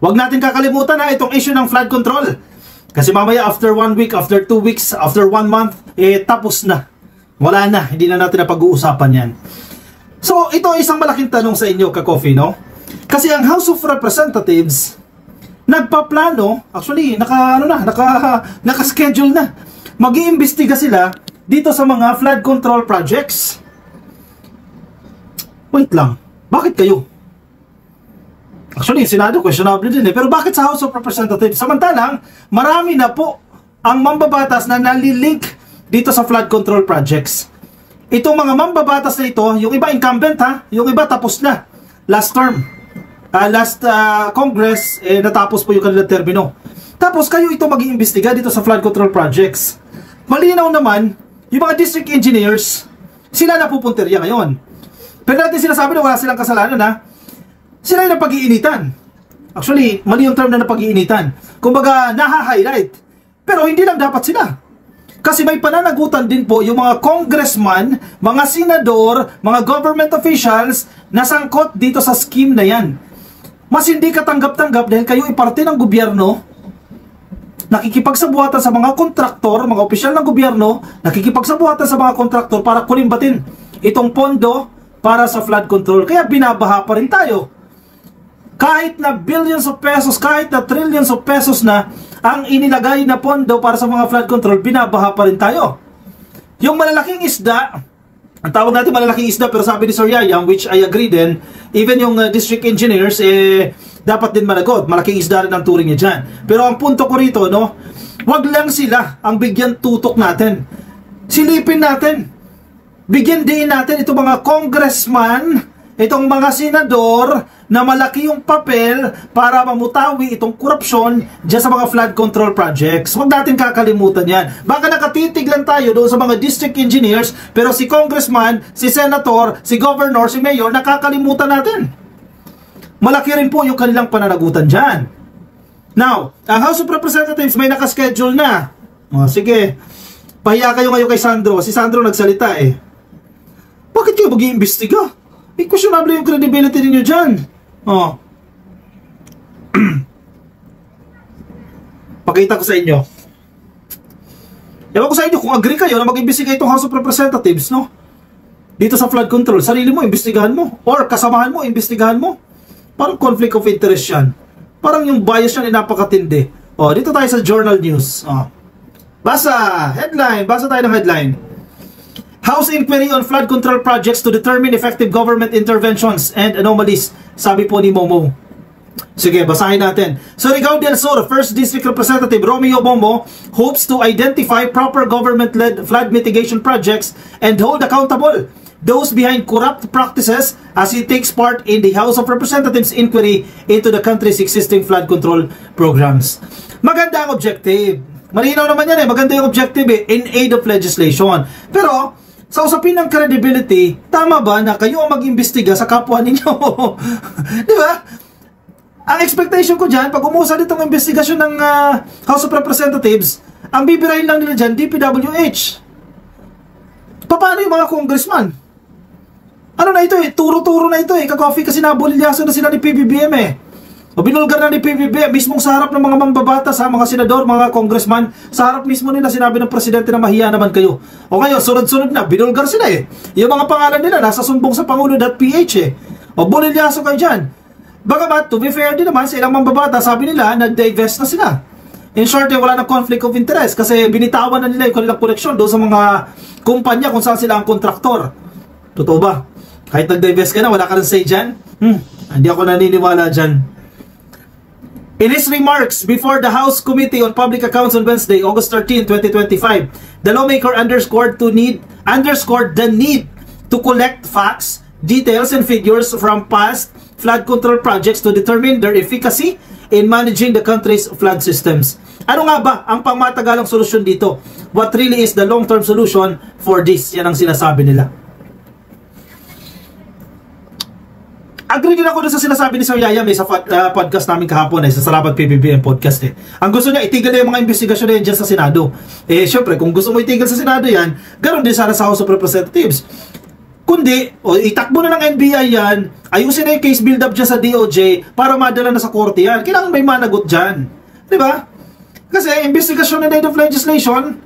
Huwag natin kakalimutan na itong issue ng flood control. Kasi mamaya after 1 week, after 2 weeks, after 1 month, tapos na. Wala na, hindi na natin na pag-uusapan yan. So, ito isang malaking tanong sa inyo, ka-coffee, no? Kasi ang House of Representatives, nagpaplano, actually, naka-schedule na. Mag-iimbestiga sila dito sa mga flood control projects. Wait lang, bakit kayo? Actually, Senado, questionable din eh. Pero bakit sa House of Representatives? Samantalang, marami na po ang mambabatas na nalilink dito sa flood control projects. Itong mga mambabatas na ito, yung iba incumbent ha, yung iba tapos na. Last term. Last Congress, natapos po yung kanilang termino. Tapos kayo ito mag-iimbestiga dito sa flood control projects. Malinaw naman, yung mga district engineers, sila na pupunterya ngayon. Pero natin sinasabi na wala silang kasalanan ha. Sila yung napag-iinitan. Actually, mali yung term na napag-iinitan. Kumbaga, naha-highlight. Pero hindi lang dapat sila. Kasi may pananagutan din po yung mga congressman, mga senador, mga government officials na sangkot dito sa scheme na yan. Mas hindi katanggap-tanggap dahil kayo iparte ng gobyerno, nakikipagsabuhatan sa mga kontraktor, mga opisyal ng gobyerno, nakikipagsabuhatan sa mga kontraktor para kulimbatin itong pondo para sa flood control. Kaya binabaha pa rin tayo. Kahit na billions of pesos, kahit na trillions of pesos na ang inilagay na pondo para sa mga flood control, binabaha pa rin tayo. Yung malalaking isda, ang tawag natin malalaking isda, pero sabi ni Sir Yayam, which I agree din, even yung district engineers, dapat din managot. Malaking isda rin ang turing niya dyan. Pero ang punto ko rito, no, wag lang sila ang bigyan tutok natin. Silipin natin. Bigyan din natin itong mga congressman, itong mga senador na malaki yung papel para mamutawi itong korupsyon dyan sa mga flood control projects. Huwag natin kakalimutan yan. Baka nakatitig lang tayo doon sa mga district engineers, pero si congressman, si senator, si governor, si mayor, nakakalimutan natin. Malaki rin po yung kanilang pananagutan dyan. Now, ang House of Representatives may nakaschedule na. O, sige, pahiya kayo ngayon kay Sandro. Si Sandro nagsalita eh. Bakit kayo mag-iimbestiga? Questionable yung credibility ninyo dyan. Oh. Pakita ko sa inyo. Ewan ko sa inyo kung agree kayo na mag-imbestiga itong House of Representatives, no? Dito sa flood control. Sarili mo, imbestigahan mo. Or kasamahan mo, imbestigahan mo. Parang conflict of interest yan. Parang yung bias yan ay napakatindi. Oh, dito tayo sa Journal News. Oh. Basa! Headline! Basa tayo ng headline. House inquiry on flood control projects to determine effective government interventions and anomalies, sabi po ni Momo. Sige, basahin natin. Surigao del Sur, 1st District Representative Romeo Momo hopes to identify proper government-led flood mitigation projects and hold accountable those behind corrupt practices as he takes part in the House of Representatives inquiry into the country's existing flood control programs. Maganda ang objective. Malinaw naman yan eh. Maganda yung objective eh. In aid of legislation. Pero, sa usapin ng credibility, tama ba na kayo ang mag-imbestiga sa kapwa ninyo? Di ba? Ang expectation ko dyan, pag umusan itong investigasyon ng House of Representatives, ang bibirahin lang nila dyan, DPWH. Paano yung mga congressman? Ano na ito eh? Turo-turo na ito eh. Ka-coffee kasi nabulilyaso na sila ni PBBM eh. O binulgar na ni PBBM, mismong sa harap ng mga mambabatas, mga senador, mga congressman, sa harap mismo nila sinabi ng presidente na mahiya naman kayo. O ngayon, sunod-sunod na, binulgar sila eh. Yung mga pangalan nila, nasa sumbong sa Pangulo.ph eh. O bulilyaso kayo dyan. Bagamat, to be fair din naman, sa ilang mambabatas, sabi nila, nag-divest na sila. In short, wala na conflict of interest kasi binitawan na nila yung kanilang koneksyon doon sa mga kumpanya kung saan sila ang kontraktor. Totoo ba? Kahit nag-divest ka na, wala ka rin say dyan? Hindi ako naniniwala dyan. In his remarks before the House Committee on Public Accounts on Wednesday, August 13, 2025, the lawmaker underscored the need to collect facts, details, and figures from past flood control projects to determine their efficacy in managing the country's flood systems. Ano nga ba ang pangmatagalang solusyon dito? What really is the long-term solution for this? Yan ang sinasabi nila. Agree din ako doon sa sinasabi ni Sir Yayam sa podcast namin kahapon sa Salamat PBBM podcast eh. Ang gusto niya, itigil na yung mga investigasyon na yan dyan sa Senado. Syempre, kung gusto mo itigil sa Senado yan, ganoon din sana sa House of Representatives. Kundi, itakbo na ng NBI yan, ayusin na yung case build-up dyan sa DOJ para madala na sa korte yan. Kailangan may managot dyan. Di ba? Kasi, investigasyon na native legislation,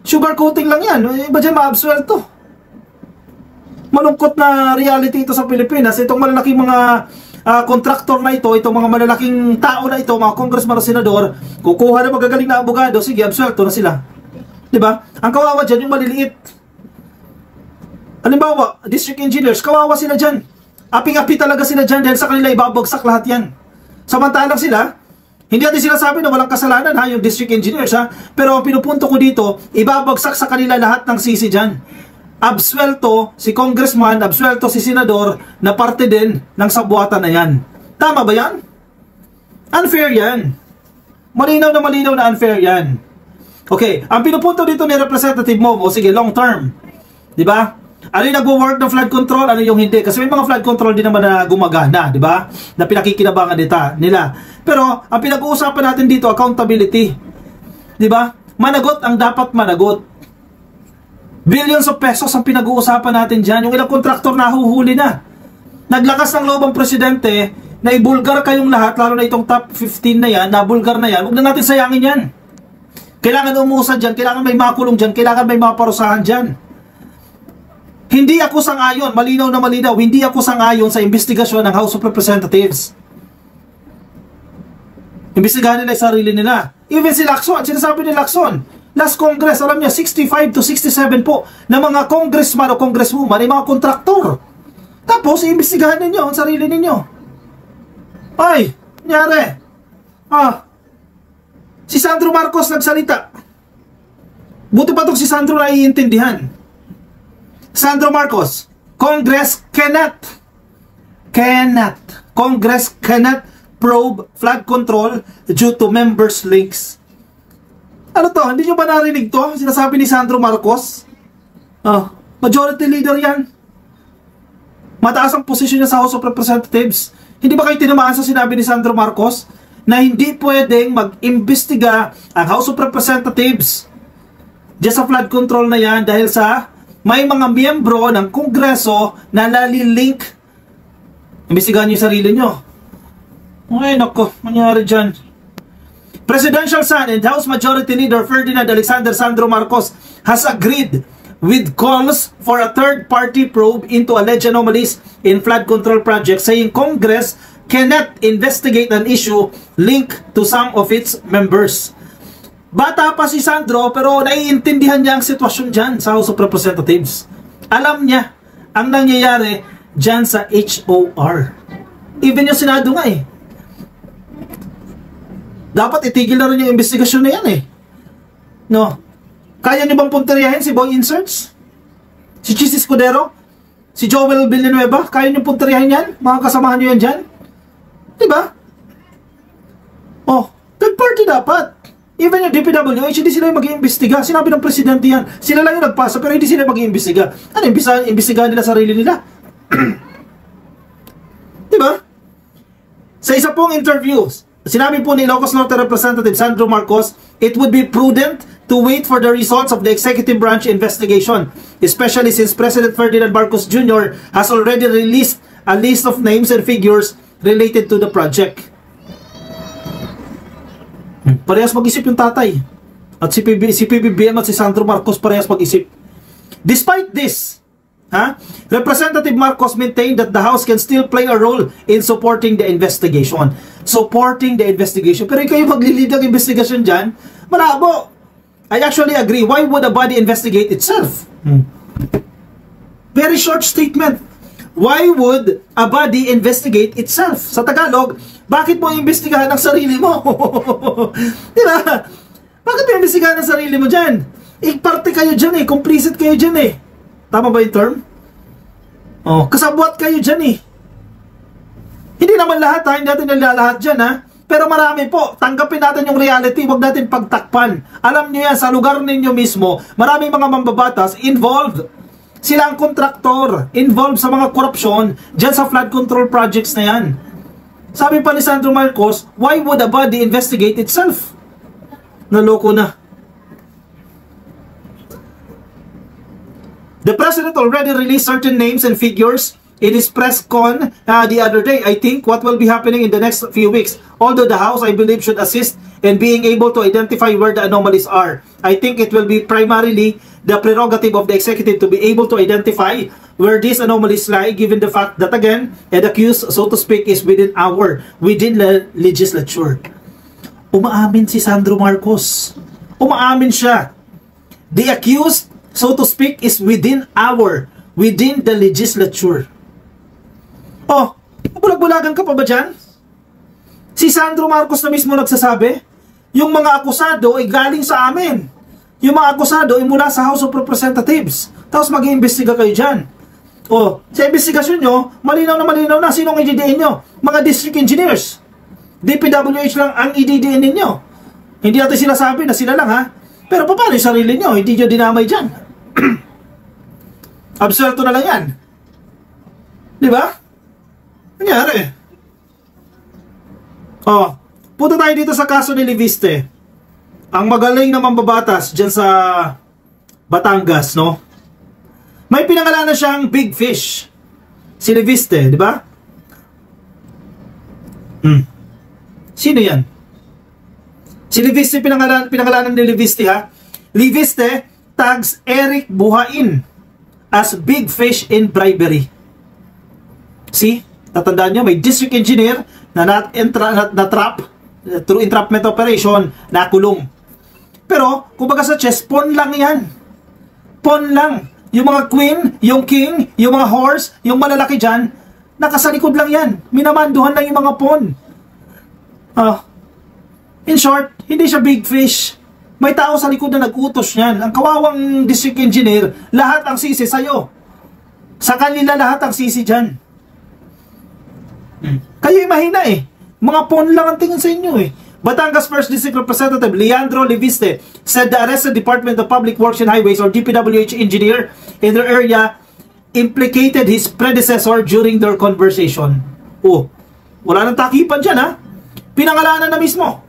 sugarcoating lang yan. Iba dyan ma-absuelto. Malungkot na reality ito sa Pilipinas. Itong malalaking mga kontraktor na ito, itong mga malalaking tao na ito, mga congressman o senador, kukuha na magagaling na abogado, sige, absuelto na sila. Di ba? Ang kawawa dyan, yung maliliit. Halimbawa, district engineers, kawawa sila dyan. Aping-api talaga sila dyan dahil sa kanila ibabagsak lahat yan. Samantalang sila, hindi natin sinasabi na walang kasalanan ha, yung district engineers ha. Pero ang pinupunto ko dito, ibabagsak sa kanila lahat ng sisi dyan. Absuelto si congressman, absuelto si senador na parte din ng sabuatan na yan. Tama ba yan? Unfair yan. Malinaw na unfair yan. Okay, ang pinupunto dito ni Representative Momo, sige, long term. Di ba? Ano yung nagwo-work ng flood control, ano yung hindi? Kasi may mga flood control din naman na gumagana, di ba? Na pinakikinabangan nila. Pero, ang pinag-uusapan natin dito, accountability. Di ba? Managot ang dapat managot. Billions of pesos ang pinag-uusapan natin dyan. Yung ilang kontraktor na huhuli na. Naglakas ng loob ang presidente na ibulgar kayong lahat, lalo na itong top 15 na yan, na bulgar na yan, huwag na natin sayangin yan. Kailangan umusad dyan, kailangan may makulong dyan, kailangan may maparusahan dyan. Hindi ako sang-ayon, malinaw na malinaw, hindi ako sang-ayon sa investigasyon ng House of Representatives. Imbestigahan nila yung sarili nila. Even si Lacson, sinasabi ni Lacson, last Congress, alam niya, 65 to 67 po na mga congressman o congresswoman ay mga kontraktor. Tapos, iimbestigahan ninyo ang sarili ninyo. Ay, nangyari. Si Sandro Marcos nagsalita. Buti pa itong si Sandro na iintindihan. Sandro Marcos, Congress cannot probe flood control due to members' links. Ano to? Hindi nyo ba narinig to? Sinasabi ni Sandro Marcos? Majority leader yan. Mataas ang posisyon niya sa House of Representatives. Hindi ba kayo tinamaan sa sinabi ni Sandro Marcos na hindi pwedeng mag-imbestiga ang House of Representatives diyan sa flood control na yan dahil sa may mga miyembro ng Kongreso na nalilink. Imbestigahan niyo yung sarili niyo. Ay, nako, mangyari dyan. Presidential son and House Majority Leader Ferdinand Alexander Sandro Marcos has agreed with calls for a third-party probe into alleged anomalies in flood control projects, saying Congress cannot investigate an issue linked to some of its members. Bata pa si Sandro pero naiintindihan niya ang sitwasyon dyan sa House of Representatives. Alam niya ang nangyayari dyan sa HOR. Even yung Senado nga eh. Dapat itigil na rin yung investigasyon na yan eh. No? Kaya niyo bang punteriyahin si Boy Inserts? Si Chis Escudero? Si Joel Villanueva? Kaya niyo punteriyahin yan? Mga kasamahan niyo yan dyan? Diba? Third party dapat. Even yung DPWH, hindi sila yung mag-iimbestiga. Sinabi ng presidente yan. Sila lang yung nagpasa, pero hindi sila mag-iimbestiga. Ano, imbestigahan nila sarili nila? Diba? Sa isa pong interview, sinabi po ni Ilocos Norte Representative Sandro Marcos, it would be prudent to wait for the results of the executive branch investigation, especially since President Ferdinand Marcos Jr. has already released a list of names and figures related to the project. Parehas mag-isip yung tatay. At si PBBM at si Sandro Marcos parehas mag-isip. Despite this, Representative Marcos maintained that the House can still play a role in supporting the investigation. Supporting the investigation. Pero kayo maglilid ng investigation dyan, malabo. I actually agree. Why would a body investigate itself? Very short statement. Why would a body investigate itself? Sa Tagalog, bakit mo imbestigahan ang sarili mo? Diba? Bakit mo imbestigahan ang sarili mo dyan? Parte kayo dyan eh. Complicit kayo dyan eh. Tama ba yung term? Kasabwat kayo dyan eh. Hindi naman lahat ha. Hindi natin nalalahat dyan ha. Pero marami po. Tanggapin natin yung reality. Huwag natin pagtakpan. Alam nyo yan, sa lugar ninyo mismo, maraming mga mambabatas involved. Sila ang kontraktor, involved sa mga korupsyon dyan sa flood control projects na yan. Sabi pa ni Sandro Marcos, why would a body investigate itself? Naloko na. The President already released certain names and figures in his press con the other day. I think what will be happening in the next few weeks, although the House, I believe, should assist in being able to identify where the anomalies are. I think it will be primarily the prerogative of the executive to be able to identify where these anomalies lie, given the fact that, again, an accused, so to speak, is within the legislature. Umaamin si Sandro Marcos. Umaamin siya. The accused, so to speak, is within the legislature. Oh, bulag-bulagan ka pa ba dyan? Si Sandro Marcos na mismo nagsasabi, yung mga akusado ay galing sa amin. Yung mga akusado ay mula sa House of Representatives. Tapos mag-iimbestiga kayo dyan. Oh, sa investigasyon nyo, malinaw na sino ang i-DDN nyo? Mga district engineers. DPWH lang ang i-DDN ninyo. Hindi natin sinasabi na sila lang, ha? Pero paano yung sarili nyo? Hindi nyo dinamay dyan. Absuelto na lang yan. Di ba? Nangyari. Oh, punta tayo dito sa kaso ni Leviste. Ang magaling na mambabatas dyan sa Batangas, no? May pinangalanan siyang Big Fish. Si Leviste, di ba? Sino yan? Si Leviste, pinangalanan ni Leviste, ha? Leviste tags Eric Buhain as Big Fish in bribery. See? Tatandaan nyo, may district engineer na na-trap through entrapment operation, nakulong. Pero, kumbaga sa chess, pawn lang yan. Pawn lang. Yung mga queen, yung king, yung mga horse, yung malalaki dyan, nakasalikod lang yan. Minamanduhan lang yung mga pawn. In short, hindi siya big fish. May tao sa likod na nag-utos niyan. Ang kawawang district engineer, lahat ang sisi sa'yo. Sa kanila lahat ang sisi dyan. Kayo'y mahina eh. Mga pawn lang ang tingin sa inyo eh. Batangas 1st District Representative Leandro Leviste said the arrested Department of Public Works and Highways or DPWH engineer in their area implicated his predecessor during their conversation. Oh, wala nang takipan dyan, ha? Pinangalanan na mismo.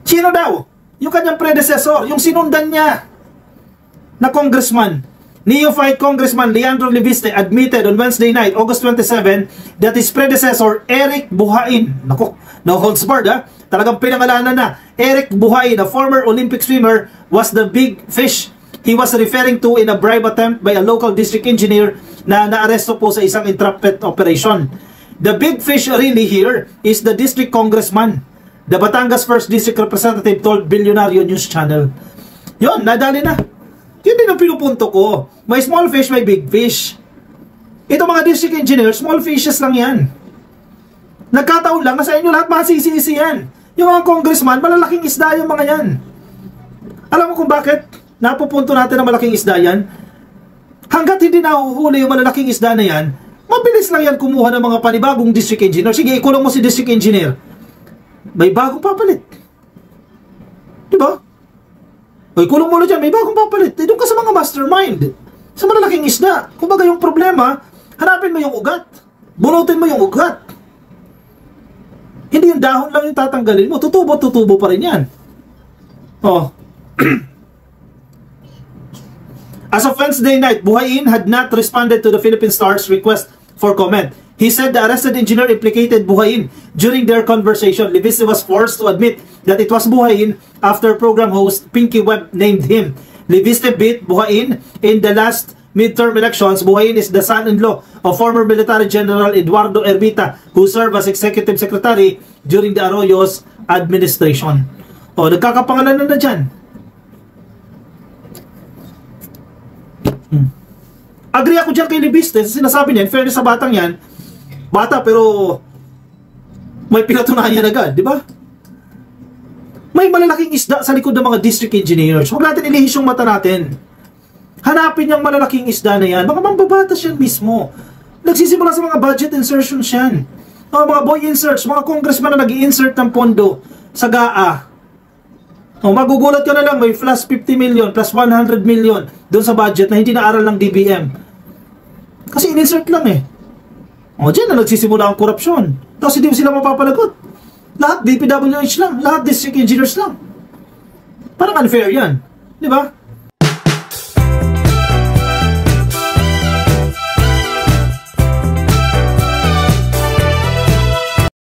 Sino daw? Yung kanyang predecessor, yung sinundan niya na congressman. Neophyte Congressman Leandro Leviste admitted on Wednesday night, August 27, that his predecessor, Eric Buhain, naku, no holds barred, ha? Talagang pinangalanan na. Eric Buhain, a former Olympic swimmer, was the big fish he was referring to in a bribe attempt by a local district engineer na naaresto po sa isang entrapment operation. The big fish really here is the district congressman. The Batangas 1st District Representative told Billionario News Channel. Yun, nadali na. Yun din ang pinupunto ko. May small fish, may big fish. Ito mga district engineers, small fishes lang yan. Nagkataon lang na sa inyo lahat masisisi yan. Yung mga congressman, malalaking isda yung mga yan. Alam mo kung bakit napupunto natin ang malaking isda yan? Hanggat hindi nahuhuli yung malalaking isda na yan, mabilis lang yan kumuha ng mga panibagong district engineer. Sige, ikulong mo si district engineer. May bagong papalit. Diba? O ikulong mo na dyan, may bagong papalit. Doon ka sa mga mastermind. Sa malalaking isda. Kung baga yung problema, hanapin mo yung ugat. Bunutin mo yung ugat. Hindi yung dahon lang yung tatanggalin mo. Tutubo pa rin yan. Oh. As of Wednesday night, Buhain had not responded to the Philippine Star's request for comment. He said the arrested engineer implicated Buhain during their conversation. Leviste was forced to admit that it was Buhain after program host Pinky Webb named him. Leviste beat Buhain in the last midterm elections. Buhain is the son-in-law of former military general Eduardo Ermita, who served as executive secretary during the Arroyo's administration. O, nagkakapangalanan na dyan. Agree ako dyan kay Leviste. Sinasabi niya, in fairness sa batang yan, bata pero may pinatunayan agad, di ba? May malalaking isda sa likod ng mga district engineers. Huwag natin ilihis yung mata natin. Hanapin yung malalaking isda na yan. Mga mambabatas yan mismo. Nagsisimula sa mga budget insertions yan. Mga boy inserts, mga congressman na nag-i-insert ng pondo sa GAA. Magugulat ka na lang, may plus 50 million, plus 100 million doon sa budget na hindi na aral ng DBM. Kasi in-insert lang eh. Diyan na nagsisimula ang korupsyon. Tapos hindi sila mapapalagot. Lahat DPWH lang. Lahat district engineers lang. Parang unfair yan. Di ba?